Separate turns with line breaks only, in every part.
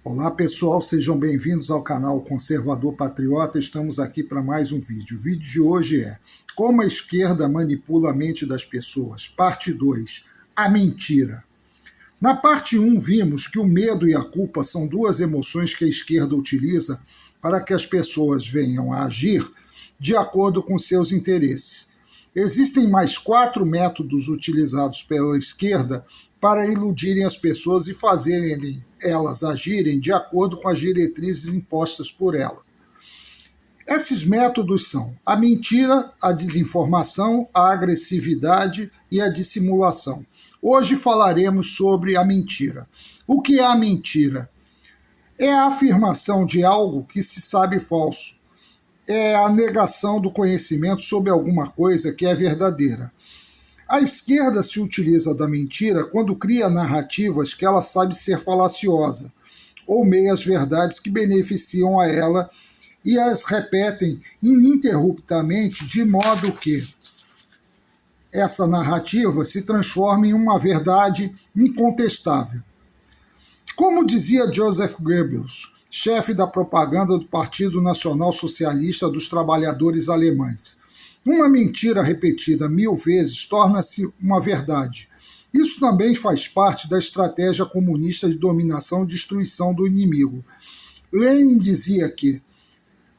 Olá pessoal, sejam bem-vindos ao canal Conservador Patriota. Estamos aqui para mais um vídeo. O vídeo de hoje é Como a esquerda manipula a mente das pessoas, parte 2, a mentira. Na parte 1 vimos que o medo e a culpa são duas emoções que a esquerda utiliza para que as pessoas venham a agir de acordo com seus interesses. Existem mais 4 métodos utilizados pela esquerda para iludirem as pessoas e fazerem elas agirem de acordo com as diretrizes impostas por ela. Esses métodos são a mentira, a desinformação, a agressividade e a dissimulação. Hoje falaremos sobre a mentira. O que é a mentira? É a afirmação de algo que se sabe falso. É a negação do conhecimento sobre alguma coisa que é verdadeira. A esquerda se utiliza da mentira quando cria narrativas que ela sabe ser falaciosa, ou meias-verdades que beneficiam a ela e as repetem ininterruptamente de modo que essa narrativa se transforme em uma verdade incontestável. Como dizia Joseph Goebbels, chefe da propaganda do Partido Nacional Socialista dos Trabalhadores Alemães, uma mentira repetida 1000 vezes torna-se uma verdade. Isso também faz parte da estratégia comunista de dominação e destruição do inimigo. Lenin dizia que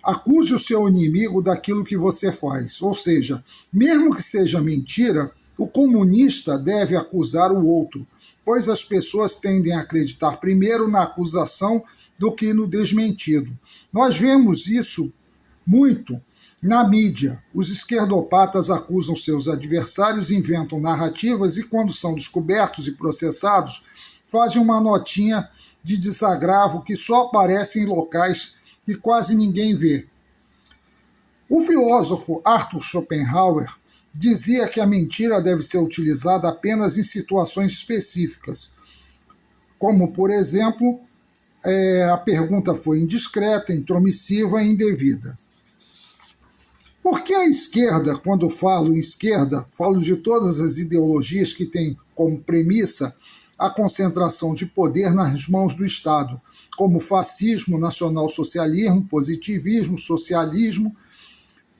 acuse o seu inimigo daquilo que você faz, ou seja, mesmo que seja mentira, o comunista deve acusar o outro, pois as pessoas tendem a acreditar primeiro na acusação do que no desmentido. Nós vemos isso muito na mídia. Os esquerdopatas acusam seus adversários, inventam narrativas e, quando são descobertos e processados, fazem uma notinha de desagravo que só aparece em locais que quase ninguém vê. O filósofo Arthur Schopenhauer dizia que a mentira deve ser utilizada apenas em situações específicas, como, por exemplo, a pergunta foi indiscreta, intromissiva e indevida. Por que a esquerda, quando falo em esquerda, falo de todas as ideologias que têm como premissa a concentração de poder nas mãos do Estado, como fascismo, nacionalsocialismo, positivismo, socialismo,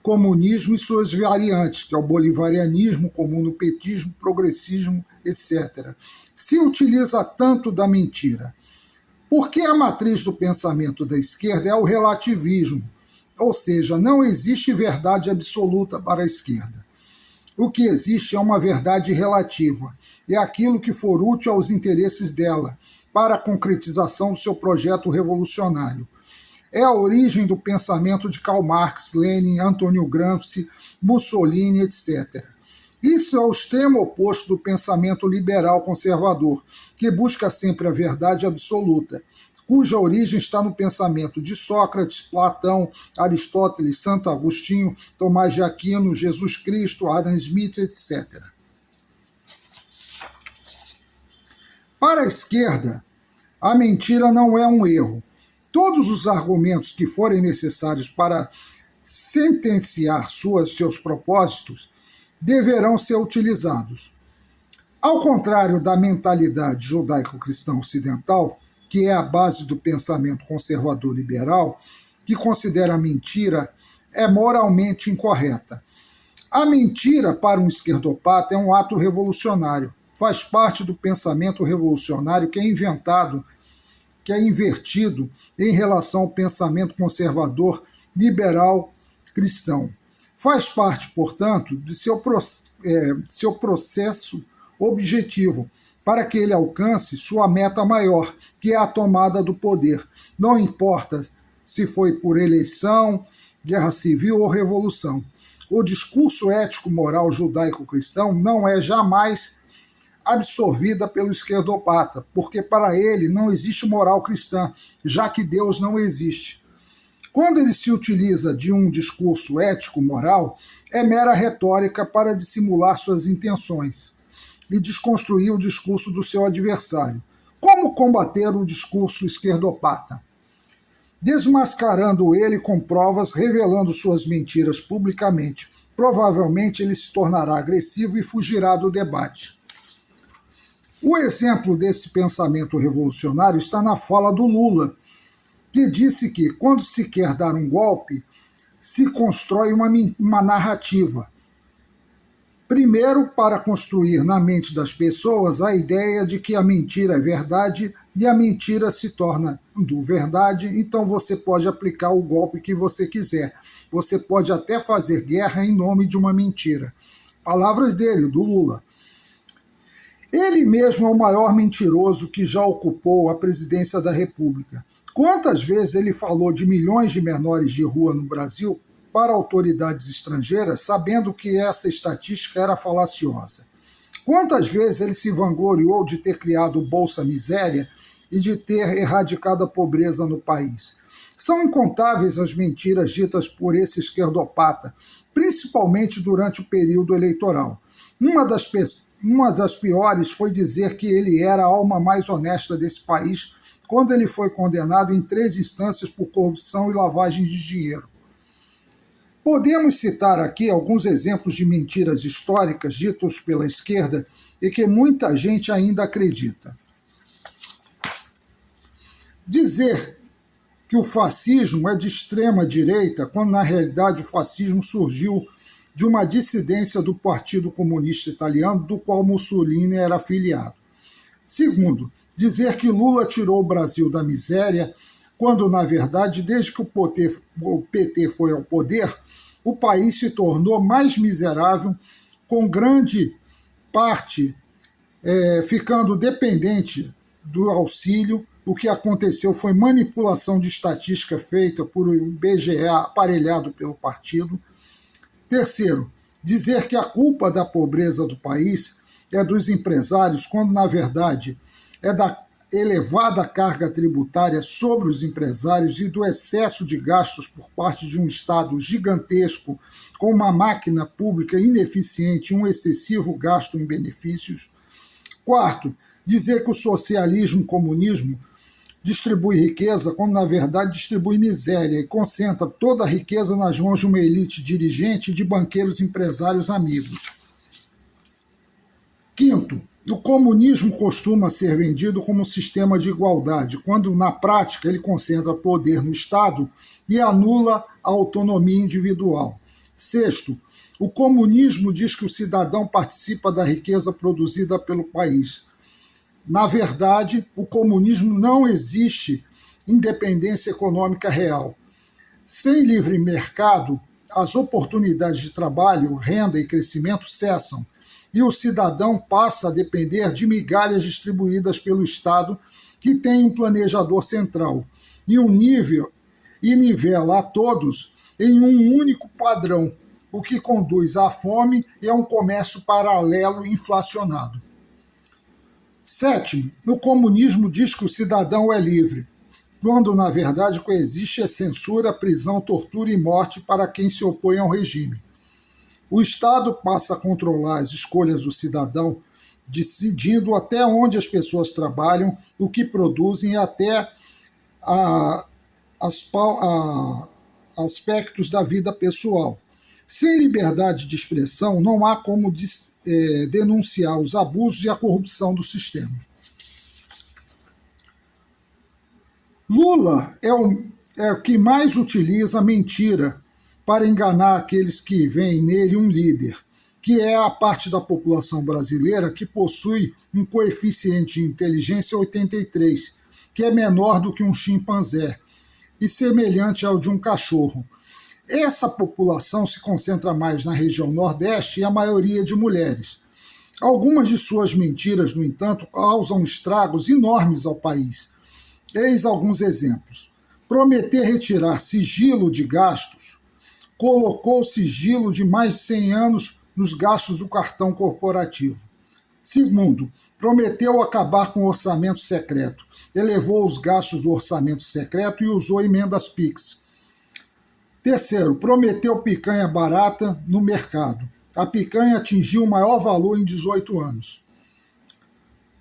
comunismo e suas variantes, que é o bolivarianismo, comunopetismo, progressismo, etc. Se utiliza tanto da mentira? Porque a matriz do pensamento da esquerda é o relativismo, ou seja, não existe verdade absoluta para a esquerda. O que existe é uma verdade relativa, é aquilo que for útil aos interesses dela, para a concretização do seu projeto revolucionário. É a origem do pensamento de Karl Marx, Lenin, Antônio Gramsci, Mussolini, etc. Isso é o extremo oposto do pensamento liberal conservador, que busca sempre a verdade absoluta, cuja origem está no pensamento de Sócrates, Platão, Aristóteles, Santo Agostinho, Tomás de Aquino, Jesus Cristo, Adam Smith, etc. Para a esquerda, a mentira não é um erro. Todos os argumentos que forem necessários para sentenciar seus propósitos deverão ser utilizados. Ao contrário da mentalidade judaico-cristã ocidental, que é a base do pensamento conservador liberal, que considera a mentira é moralmente incorreta. A mentira, para um esquerdopata, é um ato revolucionário. Faz parte do pensamento revolucionário que é inventado, que é invertido em relação ao pensamento conservador, liberal, cristão. Faz parte, portanto, de seu processo objetivo, para que ele alcance sua meta maior, que é a tomada do poder. Não importa se foi por eleição, guerra civil ou revolução. O discurso ético-moral judaico-cristão não é jamais absorvida pelo esquerdopata, porque para ele não existe moral cristã, já que Deus não existe. Quando ele se utiliza de um discurso ético-moral, é mera retórica para dissimular suas intenções e desconstruir o discurso do seu adversário. Como combater o discurso esquerdopata? Desmascarando ele com provas, revelando suas mentiras publicamente. Provavelmente ele se tornará agressivo e fugirá do debate. O exemplo desse pensamento revolucionário está na fala do Lula, que disse que, quando se quer dar um golpe, se constrói uma narrativa. Primeiro, para construir na mente das pessoas a ideia de que a mentira é verdade e a mentira se torna verdade, então você pode aplicar o golpe que você quiser. Você pode até fazer guerra em nome de uma mentira. Palavras dele, do Lula. Ele mesmo é o maior mentiroso que já ocupou a presidência da República. Quantas vezes ele falou de milhões de menores de rua no Brasil para autoridades estrangeiras, sabendo que essa estatística era falaciosa? Quantas vezes ele se vangloriou de ter criado o Bolsa Miséria e de ter erradicado a pobreza no país? São incontáveis as mentiras ditas por esse esquerdopata, principalmente durante o período eleitoral. Uma das piores foi dizer que ele era a alma mais honesta desse país quando ele foi condenado em 3 instâncias por corrupção e lavagem de dinheiro. Podemos citar aqui alguns exemplos de mentiras históricas ditas pela esquerda e que muita gente ainda acredita. Dizer que o fascismo é de extrema direita, quando na realidade o fascismo surgiu de uma dissidência do Partido Comunista Italiano, do qual Mussolini era afiliado. Segundo, dizer que Lula tirou o Brasil da miséria, quando, na verdade, desde que o PT foi ao poder, o país se tornou mais miserável, com grande parte ficando dependente do auxílio. O que aconteceu foi manipulação de estatística feita por o IBGE, aparelhado pelo partido. Terceiro, dizer que a culpa da pobreza do país é dos empresários, quando, na verdade, é da elevada carga tributária sobre os empresários e do excesso de gastos por parte de um Estado gigantesco, com uma máquina pública ineficiente e um excessivo gasto em benefícios. Quarto, dizer que o socialismo e o comunismo distribui riqueza, quando na verdade distribui miséria e concentra toda a riqueza nas mãos de uma elite dirigente e de banqueiros empresários amigos. Quinto, o comunismo costuma ser vendido como um sistema de igualdade, quando na prática ele concentra poder no Estado e anula a autonomia individual. Sexto, o comunismo diz que o cidadão participa da riqueza produzida pelo país. Na verdade, o comunismo não existe independência econômica real. Sem livre mercado, as oportunidades de trabalho, renda e crescimento cessam, e o cidadão passa a depender de migalhas distribuídas pelo Estado, que tem um planejador central, e nivela a todos em um único padrão, o que conduz à fome e a um comércio paralelo inflacionado. Sétimo, o comunismo diz que o cidadão é livre, quando na verdade coexiste a censura, prisão, tortura e morte para quem se opõe ao regime. O Estado passa a controlar as escolhas do cidadão, decidindo até onde as pessoas trabalham, o que produzem e até aspectos da vida pessoal. Sem liberdade de expressão, não há como denunciar os abusos e a corrupção do sistema. Lula é o que mais utiliza a mentira para enganar aqueles que veem nele um líder, que é a parte da população brasileira que possui um coeficiente de inteligência 83, que é menor do que um chimpanzé e semelhante ao de um cachorro. Essa população se concentra mais na região Nordeste e a maioria de mulheres. Algumas de suas mentiras, no entanto, causam estragos enormes ao país. Eis alguns exemplos. Prometer retirar sigilo de gastos, colocou sigilo de mais de 100 anos nos gastos do cartão corporativo. Segundo, prometeu acabar com o orçamento secreto, elevou os gastos do orçamento secreto e usou emendas PIX. Terceiro, prometeu picanha barata no mercado. A picanha atingiu o maior valor em 18 anos.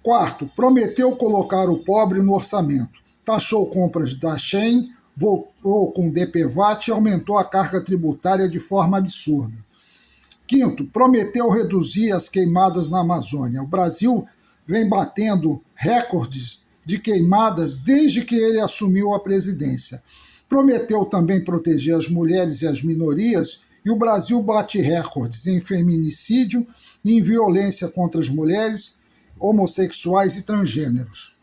Quarto, prometeu colocar o pobre no orçamento. Taxou compras da Shein, voltou com DPVAT e aumentou a carga tributária de forma absurda. Quinto, prometeu reduzir as queimadas na Amazônia. O Brasil vem batendo recordes de queimadas desde que ele assumiu a presidência. Prometeu também proteger as mulheres e as minorias, e o Brasil bate recordes em feminicídio e em violência contra as mulheres, homossexuais e transgêneros.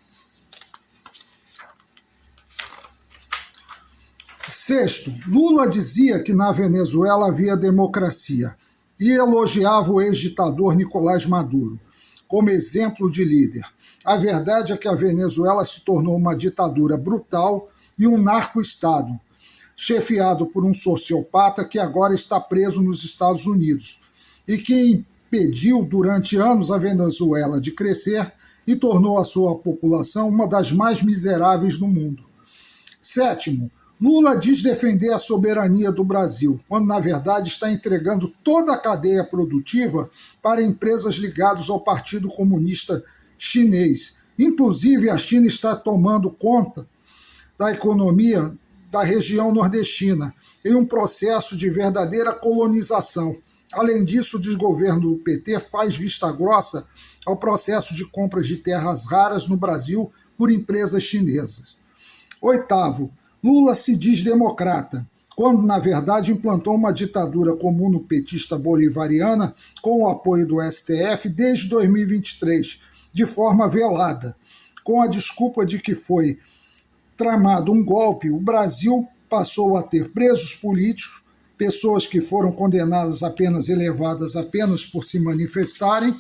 Sexto, Lula dizia que na Venezuela havia democracia e elogiava o ex-ditador Nicolás Maduro como exemplo de líder. A verdade é que a Venezuela se tornou uma ditadura brutal e um narco-estado, chefiado por um sociopata que agora está preso nos Estados Unidos e que impediu durante anos a Venezuela de crescer e tornou a sua população uma das mais miseráveis do mundo. Sétimo, Lula diz defender a soberania do Brasil, quando na verdade está entregando toda a cadeia produtiva para empresas ligadas ao Partido Comunista Chinês. Inclusive, a China está tomando conta da economia da região nordestina, em um processo de verdadeira colonização. Além disso, o desgoverno do PT faz vista grossa ao processo de compras de terras raras no Brasil por empresas chinesas. Oitavo, Lula se diz democrata, quando na verdade implantou uma ditadura comuno-petista bolivariana com o apoio do STF desde 2023, de forma velada. Com a desculpa de que foi tramado um golpe, o Brasil passou a ter presos políticos, pessoas que foram condenadas a penas elevadas apenas por se manifestarem,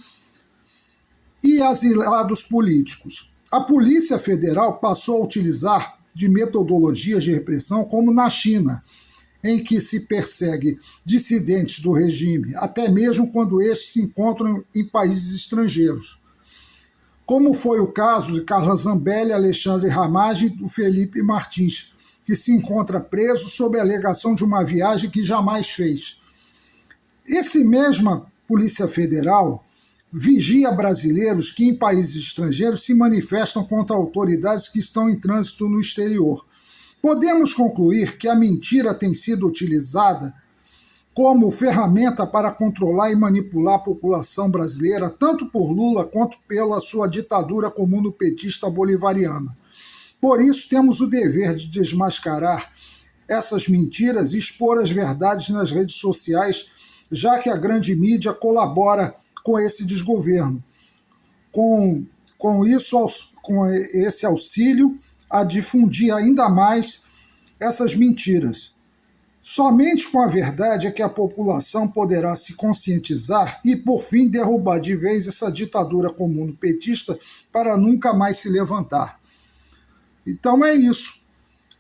e asilados políticos. A Polícia Federal passou a utilizar de metodologias de repressão como na China, em que se persegue dissidentes do regime, até mesmo quando estes se encontram em países estrangeiros. Como foi o caso de Carla Zambelli, Alexandre Ramagem e do Felipe Martins, que se encontra preso sob a alegação de uma viagem que jamais fez. Esse mesma Polícia Federal vigia brasileiros que em países estrangeiros se manifestam contra autoridades que estão em trânsito no exterior. Podemos concluir que a mentira tem sido utilizada como ferramenta para controlar e manipular a população brasileira, tanto por Lula quanto pela sua ditadura comuno-petista bolivariana. Por isso, temos o dever de desmascarar essas mentiras e expor as verdades nas redes sociais, já que a grande mídia colabora com esse desgoverno. Com esse auxílio a difundir ainda mais essas mentiras. Somente com a verdade é que a população poderá se conscientizar e, por fim, derrubar de vez essa ditadura comuno-petista para nunca mais se levantar. Então é isso.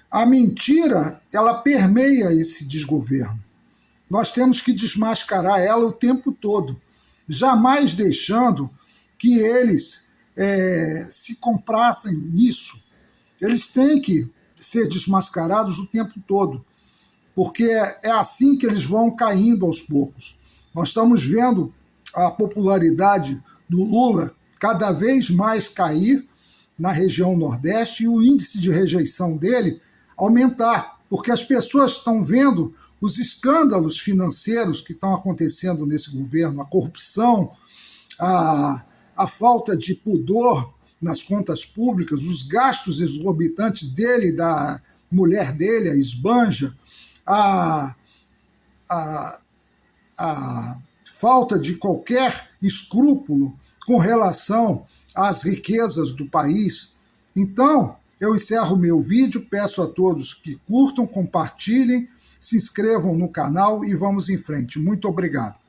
A mentira, ela permeia esse desgoverno. Nós temos que desmascarar ela o tempo todo, jamais deixando que eles se comprassem nisso. Eles têm que ser desmascarados o tempo todo, porque é assim que eles vão caindo aos poucos. Nós estamos vendo a popularidade do Lula cada vez mais cair na região Nordeste e o índice de rejeição dele aumentar, porque as pessoas estão vendo os escândalos financeiros que estão acontecendo nesse governo, a corrupção, a falta de pudor nas contas públicas, os gastos exorbitantes dele e da mulher dele, a esbanja, a falta de qualquer escrúpulo com relação às riquezas do país. Então, eu encerro o meu vídeo, peço a todos que curtam, compartilhem, se inscrevam no canal e vamos em frente. Muito obrigado.